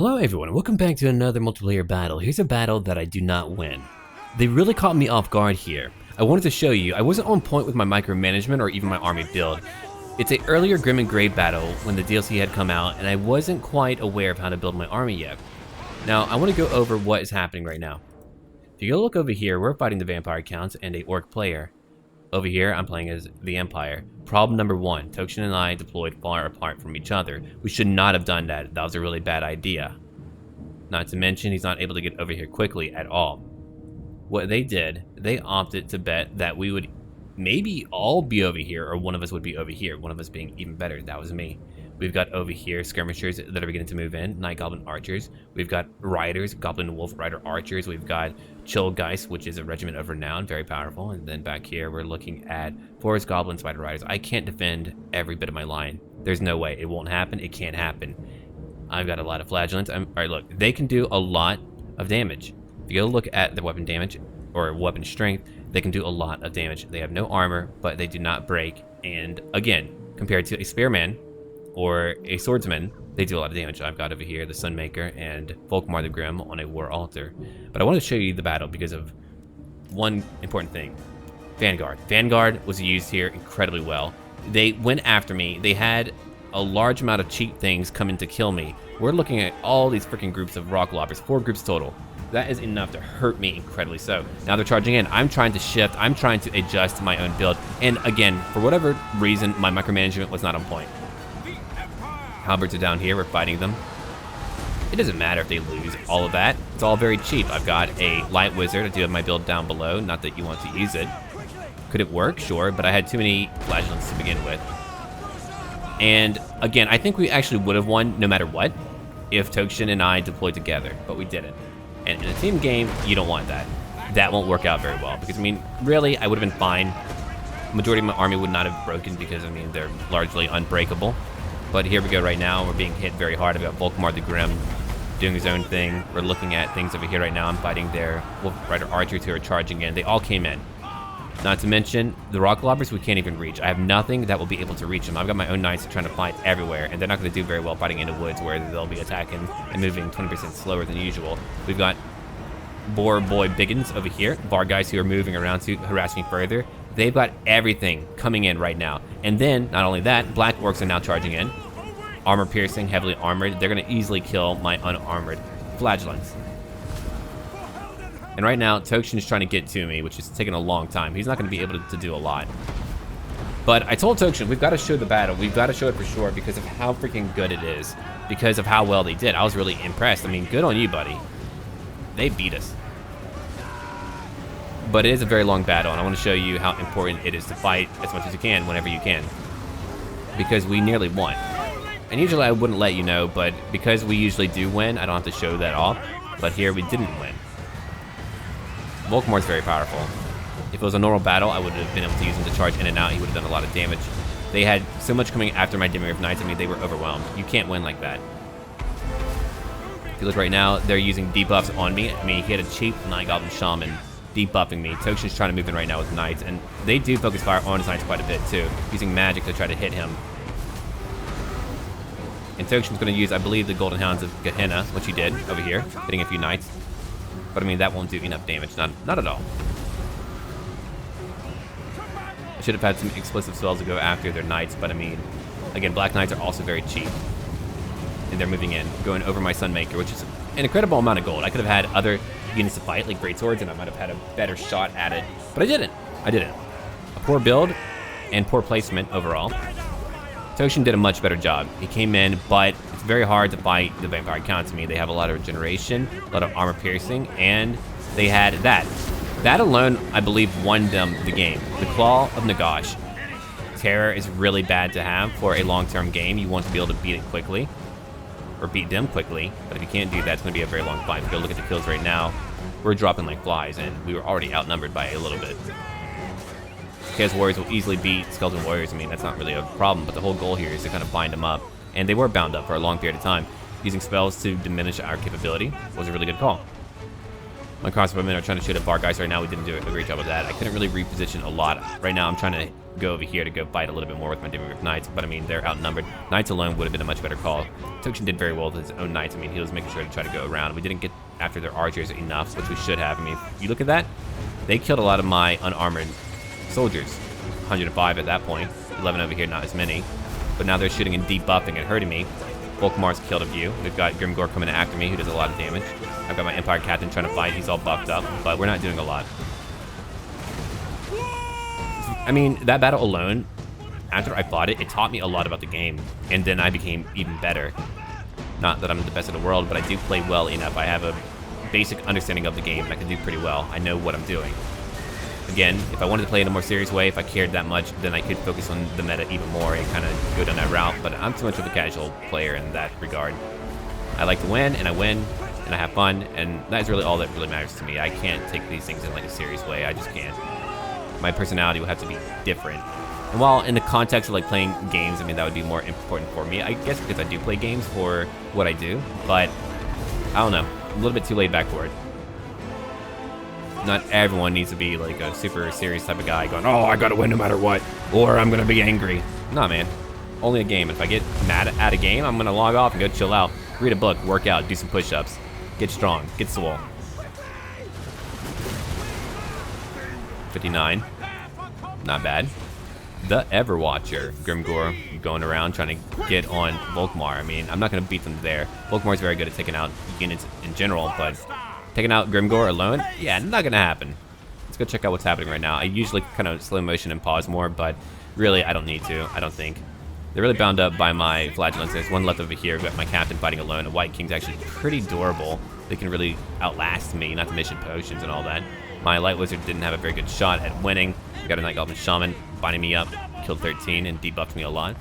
Hello everyone, welcome back to another multiplayer battle. Here's a battle that I do not win. They really caught me off guard here. I wanted to show you, I wasn't on point with my micromanagement or even my army build. It's an earlier Grim and Grey battle when the DLC had come out and I wasn't quite aware of how to build my army yet. Now, I want to go over what is happening right now. If you go look over here, we're fighting the vampire counts and a orc player. Over here, I'm playing as the Empire. Problem number one, Tokshen and I deployed far apart from each other. We should not have done that. That was a really bad idea. Not to mention, he's not able to get over here quickly at all. What they did, they opted to bet that we would maybe all be over here, or one of us would be over here. One of us being even better, that was me. We've got over here skirmishers that are beginning to move in, Night Goblin Archers. We've got Riders, Goblin Wolf Rider Archers. We've got Chillgeist, which is a regiment of renown, very powerful. And then back here, we're looking at Forest Goblin Spider Riders. I can't defend every bit of my line. There's no way. It won't happen. It can't happen. I've got a lot of flagellants. All right, look, they can do a lot of damage. If you go look at the weapon damage or weapon strength, they can do a lot of damage. They have no armor, but they do not break. And again, compared to a spearman or a swordsman, they do a lot of damage. I've got over here the Sunmaker and Volkmar the Grim on a war altar. But I want to show you the battle because of one important thing. Vanguard. Vanguard was used here incredibly well. They went after me. They had a large amount of cheap things come in to kill me. We're looking at all these freaking groups of rock lobbers, 4 groups total. That is enough to hurt me incredibly so. Now they're charging in. I'm trying to shift. I'm trying to adjust my own build. And again, for whatever reason, my micromanagement was not on point. Halberds are down here. We're fighting them. It doesn't matter if they lose all of that. It's all very cheap. I've got a light wizard. I do have my build down below. Not that you want to use it. Could it work? Sure, but I had too many flagellants to begin with. And again, I think we actually would have won no matter what if Tokshen and I deployed together, but we didn't. And in a team game, you don't want that. That won't work out very well because, I mean, really, I would have been fine. Majority of my army would not have broken because, I mean, they're largely unbreakable. But here we go right now. We're being hit very hard. I've got Volkmar the Grim doing his own thing. We're looking at things over here right now. I'm fighting their Wolf Rider Archers who are charging in. They all came in. Not to mention, the rock lobbers we can't even reach. I have nothing that will be able to reach them. I've got my own knights trying to fight everywhere, and they're not going to do very well fighting in the woods where they'll be attacking and moving 20% slower than usual. We've got Boar Boy Biggins over here, bar guys who are moving around to harass me further. They've got everything coming in right now. And then, not only that, Black Orcs are now charging in. Armor piercing, heavily armored. They're going to easily kill my unarmored flagellants. And right now, Tokshen is trying to get to me, which is taking a long time. He's not going to be able to do a lot. But I told Tokshen, we've got to show the battle. We've got to show it for sure because of how freaking good it is. Because of how well they did. I was really impressed. I mean, good on you, buddy. They beat us. But it is a very long battle, and I want to show you how important it is to fight as much as you can, whenever you can. Because we nearly won. And usually I wouldn't let you know, but because we usually do win, I don't have to show that off. But here we didn't win. Volkmar's very powerful. If it was a normal battle, I would have been able to use him to charge in and out. He would have done a lot of damage. They had so much coming after my Dimir of Knights. I mean, they were overwhelmed. You can't win like that. If you look right now, they're using debuffs on me. I mean, he had a cheap Night Goblin Shaman debuffing me. Tokshen's trying to move in right now with Knights, and they do focus fire on his Knights quite a bit too, using magic to try to hit him. And Tokshen's going to use, I believe, the Golden Hounds of Gehenna, which he did over here, hitting a few Knights. But I mean, that won't do enough damage, not at all. I should have had some explosive spells to go after their Knights, but I mean, again, Black Knights are also very cheap. And they're moving in, going over my Sunmaker, which is an incredible amount of gold. I could have had other units to fight, like Great Swords, and I might have had a better shot at it. But I didn't. A poor build and poor placement overall. Tokshen did a much better job. He came in, but it's very hard to fight the vampire counts. I mean, they have a lot of regeneration, a lot of armor piercing, and they had that. That alone, I believe, won them the game. The Claw of Nagash. Terror is really bad to have for a long-term game. You want to be able to beat it quickly, or beat them quickly, but if you can't do that, it's going to be a very long fight. If you go look at the kills right now, we're dropping like flies, and we were already outnumbered by a little bit. Chaos Warriors will easily beat Skeleton Warriors. I mean, that's not really a problem, but the whole goal here is to kind of bind them up. And they were bound up for a long period of time. Using spells to diminish our capability was a really good call. My crossbowmen are trying to shoot at Bargeist right now. We didn't do a great job of that. I couldn't really reposition a lot. Right now, I'm trying to go over here to go fight a little bit more with my Demigryph Knights, but I mean, they're outnumbered. Knights alone would have been a much better call. Tokshen did very well with his own Knights. I mean, he was making sure to try to go around. We didn't get after their archers enough, which we should have. I mean, if you look at that, they killed a lot of my unarmored soldiers. 105 at that point. 11 over here, not as many. But now they're shooting and debuffing and hurting me. Volkmar's killed a few. We've got Grimgor coming after me, who does a lot of damage. I've got my Empire Captain trying to fight. He's all buffed up, but we're not doing a lot. I mean, that battle alone, after I fought it, it taught me a lot about the game, and then I became even better. Not that I'm the best in the world, but I do play well enough. I have a basic understanding of the game, and I can do pretty well. I know what I'm doing. Again, if I wanted to play in a more serious way, if I cared that much, then I could focus on the meta even more and kind of go down that route, but I'm too much of a casual player in that regard. I like to win, and I have fun, and that's really all that really matters to me. I can't take these things in like a serious way. I just can't. My personality will have to be different. And while in the context of like playing games, I mean, that would be more important for me. I guess because I do play games for what I do, but I don't know. I'm a little bit too laid back for it. Not everyone needs to be like a super serious type of guy going, oh, I gotta win no matter what, or I'm gonna be angry. Nah, man. Only a game. If I get mad at a game, I'm gonna log off and go chill out, read a book, work out, do some push-ups, get strong, get swole. 59. Not bad. The Everwatcher. Grimgor going around trying to get on Volkmar. I mean, I'm not going to beat them there. Volkmar's very good at taking out units in general, but taking out Grimgor alone? Yeah, not going to happen. Let's go check out what's happening right now. I usually kind of slow motion and pause more, but really, I don't need to. I don't think. They're really bound up by my flagellants. There's one left over here. I've got my captain fighting alone. A White King's actually pretty durable. They can really outlast me, not to mention potions and all that. My Light Wizard didn't have a very good shot at winning. We got a Night Goblin Shaman binding me up, killed 13 and debuffed me a lot.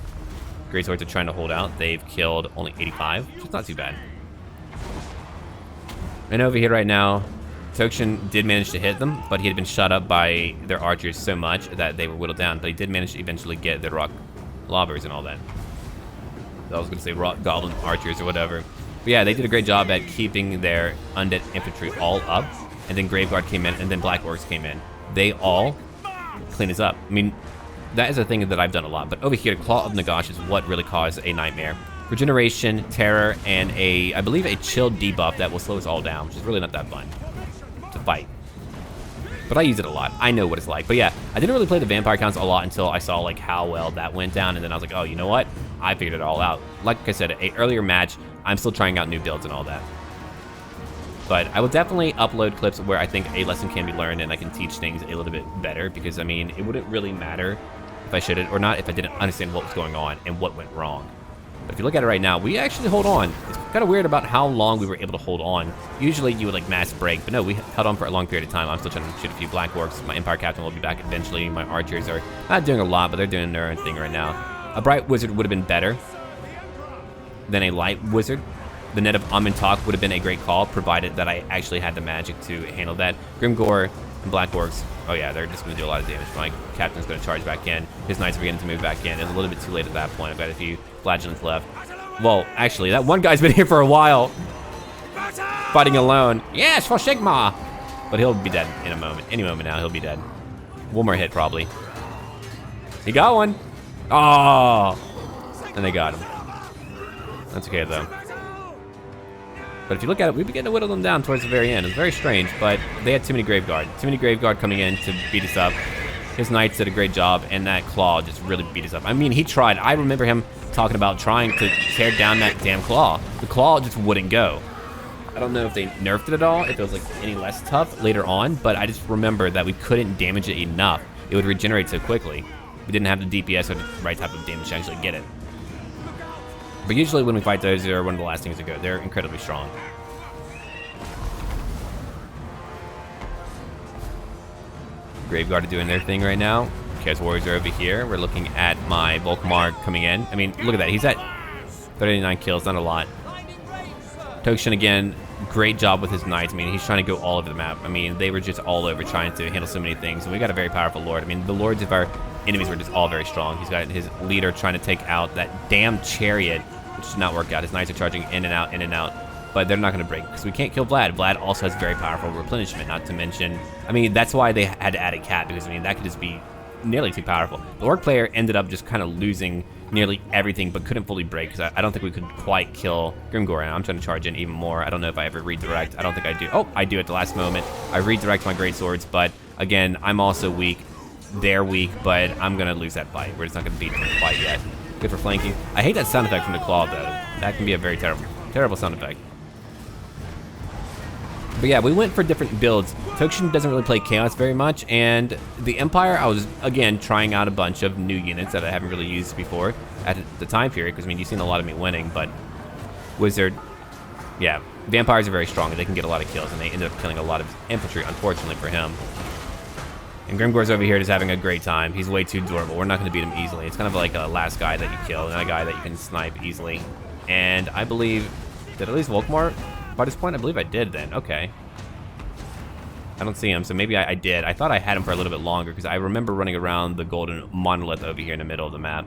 Great Swords are trying to hold out. They've killed only 85, which is not too bad. And over here right now, Tokshen did manage to hit them, but he had been shot up by their archers so much that they were whittled down. But he did manage to eventually get their rock lobbers and all that. I was going to say rock goblin archers or whatever. But yeah, they did a great job at keeping their undead infantry all up. And then Graveguard came in, and then Black Orcs came in. They all clean us up. I mean, that is a thing that I've done a lot. But over here, Claw of Nagash is what really caused a nightmare. Regeneration, Terror, and I believe a Chill debuff that will slow us all down, which is really not that fun to fight. But I use it a lot. I know what it's like. But yeah, I didn't really play the Vampire Counts a lot until I saw like how well that went down, and then I was like, oh, you know what? I figured it all out. Like I said, an earlier match, I'm still trying out new builds and all that. But I will definitely upload clips where I think a lesson can be learned and I can teach things a little bit better, because I mean, it wouldn't really matter if I should it or not if I didn't understand what was going on and what went wrong. But if you look at it right now, we actually hold on. It's kind of weird about how long we were able to hold on. Usually you would like mass break, but no, we held on for a long period of time. I'm still trying to shoot a few Black Orcs. My Empire Captain will be back eventually. My archers are not doing a lot, but they're doing their own thing right now. A Bright Wizard would have been better than a Light Wizard. The Net of Amuntak would have been a great call, provided that I actually had the magic to handle that. Grimgor and Black Orcs, oh yeah, they're just going to do a lot of damage. My Captain's going to charge back in. His Knights are beginning to move back in. It's a little bit too late at that point. I've got a few Flagellants left. Well, actually, that one guy's been here for a while, fighting alone. Yes, for Sigma! But he'll be dead in a moment. Any moment now, he'll be dead. One more hit, probably. He got one. Oh! And they got him. That's okay, though. But if you look at it, we begin to whittle them down towards the very end. It's very strange, but they had too many Graveguard. Too many Graveguard coming in to beat us up. His Knights did a great job, and that Claw just really beat us up. I mean, he tried. I remember him talking about trying to tear down that damn Claw. The Claw just wouldn't go. I don't know if they nerfed it at all, if it was like any less tough later on, but I just remember that we couldn't damage it enough. It would regenerate so quickly. We didn't have the DPS or the right type of damage to actually get it. But usually when we fight those, they're one of the last things to go. They're incredibly strong. Graveguard are doing their thing right now. Chaos Warriors are over here. We're looking at my Volkmar coming in. I mean, look at that. He's at 39 kills, not a lot. Tokshen again, great job with his Knights. I mean, he's trying to go all over the map. I mean, they were just all over trying to handle so many things. And we got a very powerful Lord. I mean, the Lords of our enemies were just all very strong. He's got his leader trying to take out that damn chariot, which did not work out. His Knights are charging in and out, in and out. but they're not going to break because we can't kill Vlad. Vlad also has very powerful replenishment, not to mention, I mean, that's why they had to add a cat, because I mean, that could just be nearly too powerful. The orc player ended up just kind of losing nearly everything, but couldn't fully break, because I don't think we could quite kill Grimgor, and I'm trying to charge in even more. I don't know if I ever redirect. I don't think I do. Oh, I do at the last moment. I redirect my great swords, but again, I'm also weak. They're weak, but I'm going to lose that fight. We're just not going to beat them in the fight yet. Good for flanking. I hate that sound effect from the claw, though. That can be a very terrible sound effect. But yeah, we went for different builds. Tokshen doesn't really play Chaos very much, and the Empire, I was, again, trying out a bunch of new units that I haven't really used before at the time period, because, I mean, you've seen a lot of me winning, but Wizard, yeah, Vampires are very strong, and they can get a lot of kills, and they ended up killing a lot of infantry, unfortunately for him. And Grimgor's over here just having a great time. He's way too durable. We're not going to beat him easily. It's kind of like a last guy that you kill, and a guy that you can snipe easily. And I believe, did I lose Volkmar by this point? I believe I did then. Okay. I don't see him, so maybe I did. I thought I had him for a little bit longer, because I remember running around the golden monolith over here in the middle of the map.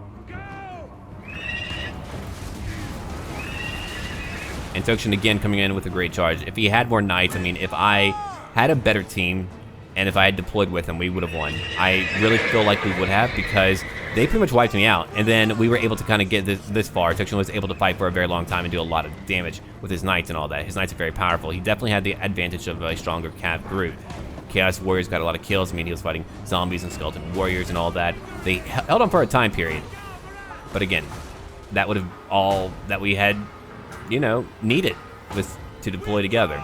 And Tokshen again coming in with a great charge. If he had more knights, I mean, if I had a better team, and if I had deployed with him, we would have won. I really feel like we would have, because they pretty much wiped me out. And then we were able to kind of get this far. Tokshen was able to fight for a very long time and do a lot of damage with his knights and all that. His knights are very powerful. He definitely had the advantage of a stronger cav group. Chaos Warriors got a lot of kills. I mean, he was fighting zombies and skeleton warriors and all that. They held on for a time period. But again, that would have all that we had, you know, needed was to deploy together.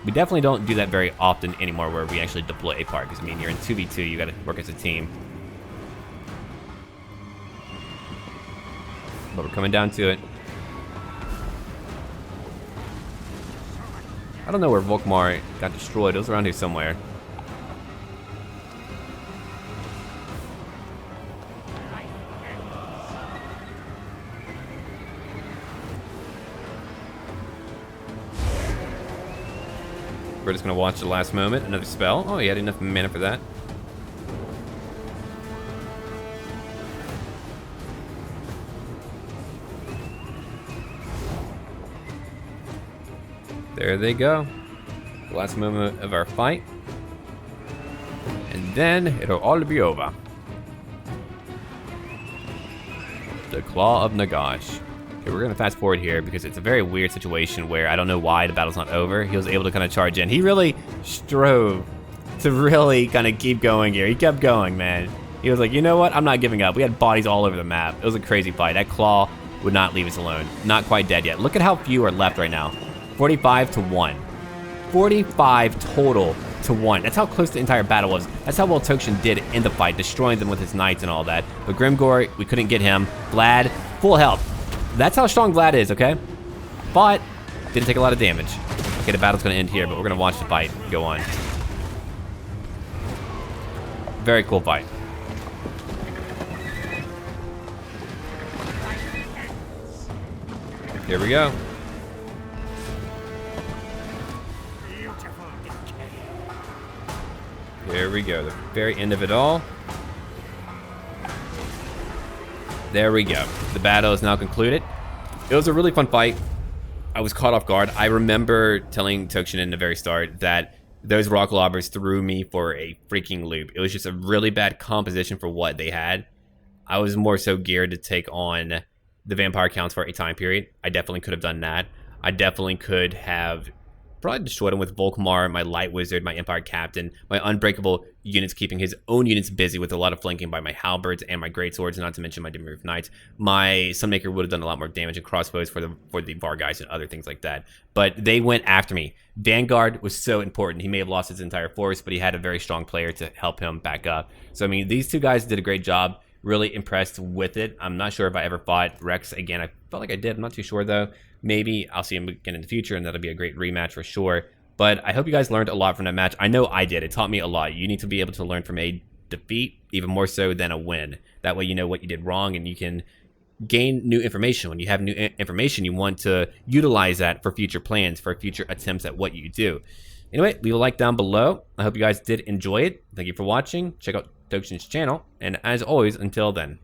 We definitely don't do that very often anymore, where we actually deploy a part, because I mean, you're in 2v2, you gotta work as a team. But we're coming down to it. I don't know where Volkmar got destroyed. It was around here somewhere. We're just gonna watch the last moment. Another spell. Oh, he had enough mana for that. There they go. The last moment of our fight. And then it'll all be over. The Claw of Nagash. Okay, we're gonna fast forward here because it's a very weird situation where I don't know why the battle's not over. He was able to kind of charge in. He really strove to really kind of keep going here. He kept going, man. He was like, you know what? I'm not giving up. We had bodies all over the map. It was a crazy fight. That claw would not leave us alone. Not quite dead yet. Look at how few are left right now. 45 to 1. 45 total to 1. That's how close the entire battle was. That's how well Tokshen did in the fight, destroying them with his knights and all that. But Grimgor, we couldn't get him. Vlad, full health. That's how strong Vlad is, okay? But didn't take a lot of damage. Okay, the battle's gonna end here, but we're gonna watch the fight go on. Very cool fight. Here we go. Here we go, the very end of it all. There we go. The battle is now concluded. It was a really fun fight. I was caught off guard. I remember telling Tokshen in the very start that those rock lobbers threw me for a freaking loop. It was just a really bad composition for what they had. I was more so geared to take on the vampire counts for a time period. I definitely could have done that. I definitely could have probably destroyed him with Volkmar, my light wizard, my empire captain, my unbreakable units, keeping his own units busy with a lot of flanking by my halberds and my great swords, not to mention my Dimmeroof knights. My Sunmaker would have done a lot more damage and crossbows for the Vargeist and other things like that. But they went after me. Vanguard was so important. He may have lost his entire force, but he had a very strong player to help him back up. So I mean, these two guys did a great job. Really impressed with it. I'm not sure if I ever fought Rex again. I felt like I did. I'm not too sure though. Maybe I'll see him again in the future, and that'll be a great rematch for sure. But I hope you guys learned a lot from that match. I know I did. It taught me a lot. You need to be able to learn from a defeat, even more so than a win. That way you know what you did wrong, and you can gain new information. When you have new information, you want to utilize that for future plans, for future attempts at what you do. Anyway, leave a like down below. I hope you guys did enjoy it. Thank you for watching. Check out Tokshen's channel. And as always, until then.